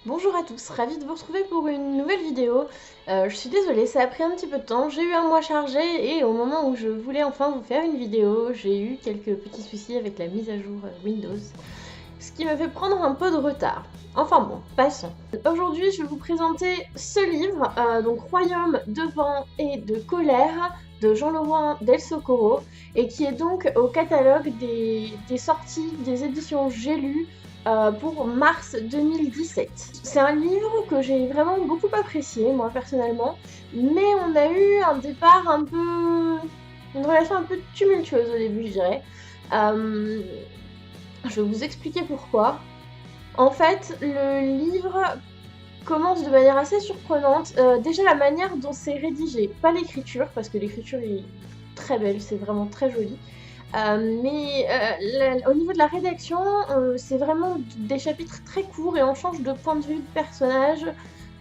Bonjour à tous, ravie de vous retrouver pour une nouvelle vidéo. Je suis désolée, ça a pris un petit peu de temps, j'ai eu un mois chargé et au moment où je voulais enfin vous faire une vidéo, j'ai eu quelques petits soucis avec la mise à jour Windows, ce qui m'a fait prendre un peu de retard. Enfin bon, passons. Aujourd'hui, je vais vous présenter ce livre, donc Royaume de vent et de colère, de Jean-Laurent Del Socorro, et qui est donc au catalogue des sorties des éditions J'ai lu pour mars 2017. C'est un livre que j'ai vraiment beaucoup apprécié, moi personnellement, mais on a eu un départ un peu... une relation un peu tumultueuse au début, je dirais. Euh, je vais vous expliquer pourquoi. En fait, le livre commence de manière assez surprenante. Déjà la manière dont c'est rédigé, pas l'écriture, parce que l'écriture est très belle, c'est vraiment très joli. Au niveau de la rédaction, c'est vraiment des chapitres très courts et on change de point de vue de personnage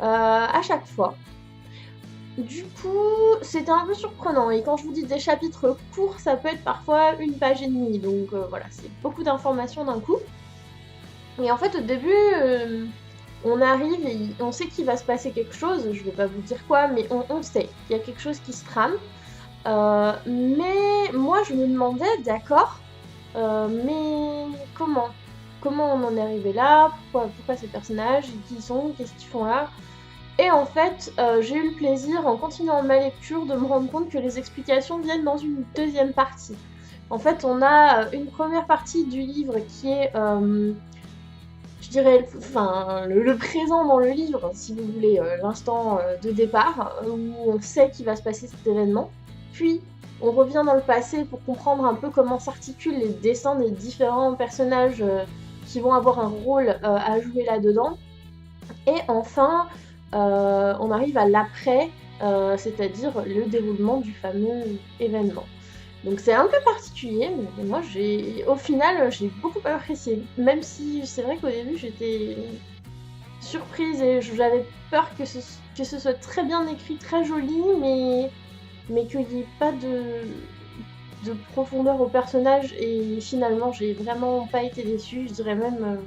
à chaque fois. Du coup, c'était un peu surprenant. Et quand je vous dis des chapitres courts, ça peut être parfois une page et demie. Donc voilà, c'est beaucoup d'informations d'un coup. Et en fait, au début, on arrive et on sait qu'il va se passer quelque chose. Je vais pas vous dire quoi, mais on sait. Il y a quelque chose qui se trame. Mais moi je me demandais, d'accord, mais comment? Comment on en est arrivé là? Pourquoi ces personnages? Qui ils sont? Qu'est-ce qu'ils font là? Et en fait, j'ai eu le plaisir, en continuant ma lecture, de me rendre compte que les explications viennent dans une deuxième partie. En fait, on a une première partie du livre qui est, je dirais, enfin, le présent dans le livre, si vous voulez, l'instant de départ, où on sait qu'il va se passer cet événement. Puis, on revient dans le passé pour comprendre un peu comment s'articulent les dessins des différents personnages qui vont avoir un rôle à jouer là-dedans. Et enfin, on arrive à l'après, c'est-à-dire le déroulement du fameux événement. Donc c'est un peu particulier, mais moi au final, j'ai beaucoup apprécié. Même si c'est vrai qu'au début, j'étais surprise et j'avais peur que ce soit très bien écrit, très joli, mais qu'il n'y ait pas de profondeur au personnage. Et finalement, j'ai vraiment pas été déçue. Je dirais même,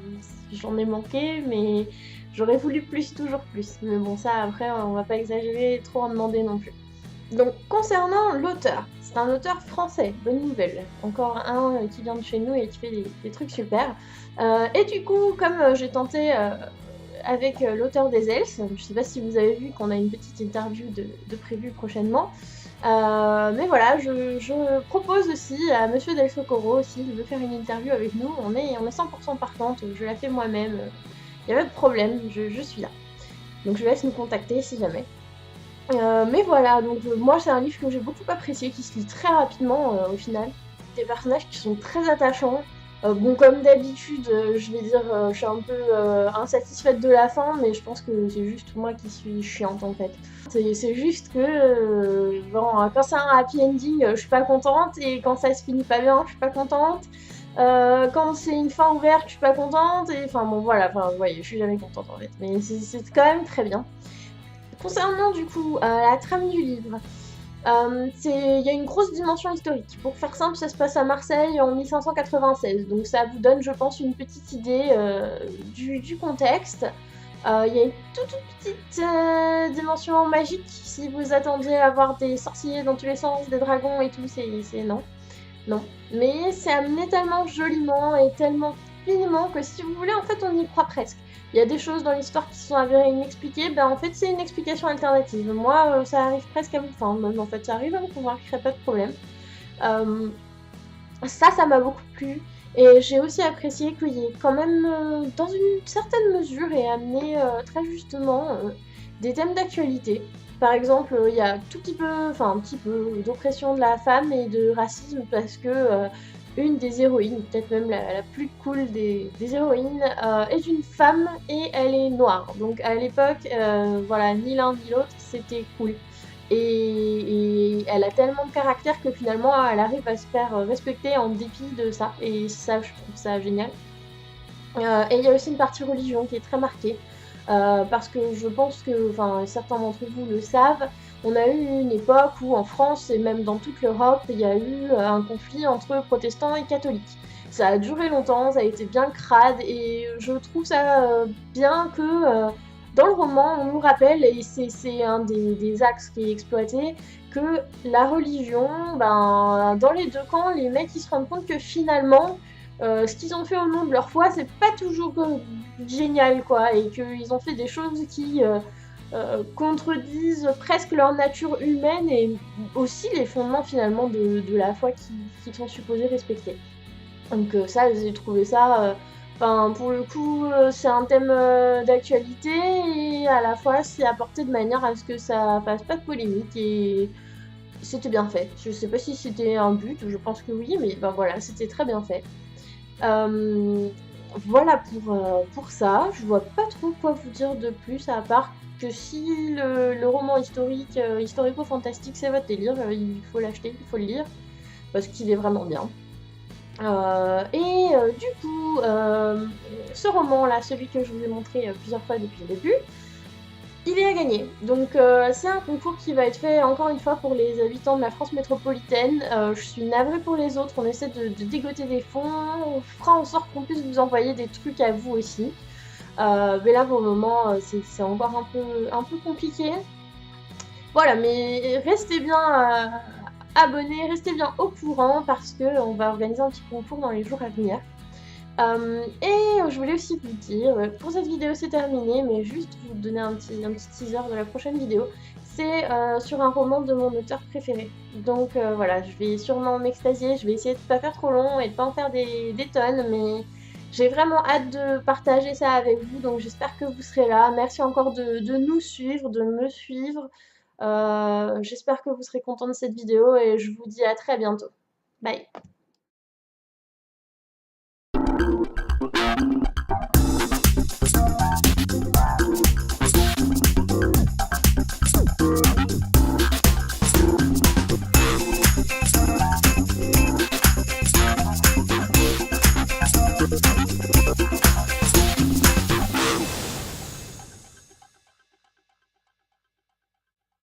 j'en ai manqué, mais j'aurais voulu plus, toujours plus. Mais bon, ça après, on va pas exagérer, trop en demander non plus. Donc, concernant l'auteur, c'est un auteur français, bonne nouvelle. Encore un qui vient de chez nous et qui fait des trucs super. Et du coup, comme j'ai tenté avec l'auteur des Elfes, je sais pas si vous avez vu qu'on a une petite interview de prévue prochainement. Mais voilà, je propose aussi à Monsieur Del Socorro, s'il veut faire une interview avec nous, on est 100% partante, je la fais moi-même, il n'y a pas de problème, je suis là. Donc je laisse nous contacter si jamais. Mais voilà, donc moi c'est un livre que j'ai beaucoup apprécié, qui se lit très rapidement au final. Des personnages qui sont très attachants. Bon, comme d'habitude, je vais dire, je suis un peu insatisfaite de la fin, mais je pense que c'est juste moi qui suis chiante en fait. C'est juste que bon, quand c'est un happy ending, je suis pas contente, et quand ça se finit pas bien, je suis pas contente. Quand c'est une fin ouverte, je suis pas contente, et enfin bon voilà, enfin vous voyez, je suis jamais contente en fait, mais c'est quand même très bien. Concernant du coup la trame du livre, il y a une grosse dimension historique. Pour faire simple, ça se passe à Marseille en 1596, donc ça vous donne, je pense, une petite idée du contexte. Il y a une toute petite dimension magique. Si vous attendiez à voir des sorciers dans tous les sens, des dragons et tout, c'est non. Non. Mais c'est amené tellement joliment et tellement finement que si vous voulez, en fait, on y croit presque. Il y a des choses dans l'histoire qui sont avérées inexpliquées, ben en fait, c'est une explication alternative. Moi, ça arrive presque à me... Enfin, même en fait, ça arrive à me convaincre, il n'y a pas de problème. Ça m'a beaucoup plu. Et j'ai aussi apprécié qu'il y ait quand même, dans une certaine mesure, et amené très justement, des thèmes d'actualité. Par exemple, il y a tout petit peu, enfin un petit peu, d'oppression de la femme et de racisme parce que une des héroïnes, peut-être même la plus cool des héroïnes, est une femme et elle est noire. Donc à l'époque, voilà, ni l'un ni l'autre, c'était cool. Et elle a tellement de caractère que finalement elle arrive à se faire respecter en dépit de ça. Et ça, je trouve ça génial. Et il y a aussi une partie religion qui est très marquée. Parce que je pense que, enfin, certains d'entre vous le savent, on a eu une époque où en France et même dans toute l'Europe, il y a eu un conflit entre protestants et catholiques. Ça a duré longtemps, ça a été bien crade, et je trouve ça bien que dans le roman, on nous rappelle, et c'est un des axes qui est exploité, que la religion, ben, dans les deux camps, les mecs ils se rendent compte que finalement, ce qu'ils ont fait au nom de leur foi, c'est pas toujours génial, quoi, et qu'ils ont fait des choses qui contredisent presque leur nature humaine et aussi les fondements finalement de la foi qui sont supposés respecter. Donc ça, j'ai trouvé ça, enfin, pour le coup, c'est un thème d'actualité et à la fois c'est apporté de manière à ce que ça fasse pas de polémique et c'était bien fait. Je sais pas si c'était un but, je pense que oui, mais ben voilà, c'était très bien fait. Euh, voilà pour ça. Je vois pas trop quoi vous dire de plus à part que si le roman historique, historico-fantastique, c'est votre délire, il faut l'acheter, il faut le lire parce qu'il est vraiment bien. Du coup, ce roman-là, celui que je vous ai montré plusieurs fois depuis le début, il est à gagner. Donc c'est un concours qui va être fait encore une fois pour les habitants de la France métropolitaine. Je suis navrée pour les autres, on essaie de dégoter des fonds, on fera en sorte qu'on puisse vous envoyer des trucs à vous aussi. Mais là pour le moment c'est encore un peu compliqué. Voilà, mais restez bien abonnés, restez bien au courant parce qu'on va organiser un petit concours dans les jours à venir. Je voulais aussi vous dire, pour cette vidéo c'est terminé, mais juste vous donner un petit teaser de la prochaine vidéo. C'est sur un roman de mon auteur préféré. Donc voilà, je vais sûrement m'extasier, je vais essayer de ne pas faire trop long et de pas en faire des tonnes, mais j'ai vraiment hâte de partager ça avec vous, donc j'espère que vous serez là. Merci encore de nous suivre, de me suivre. J'espère que vous serez content de cette vidéo et je vous dis à très bientôt. Bye!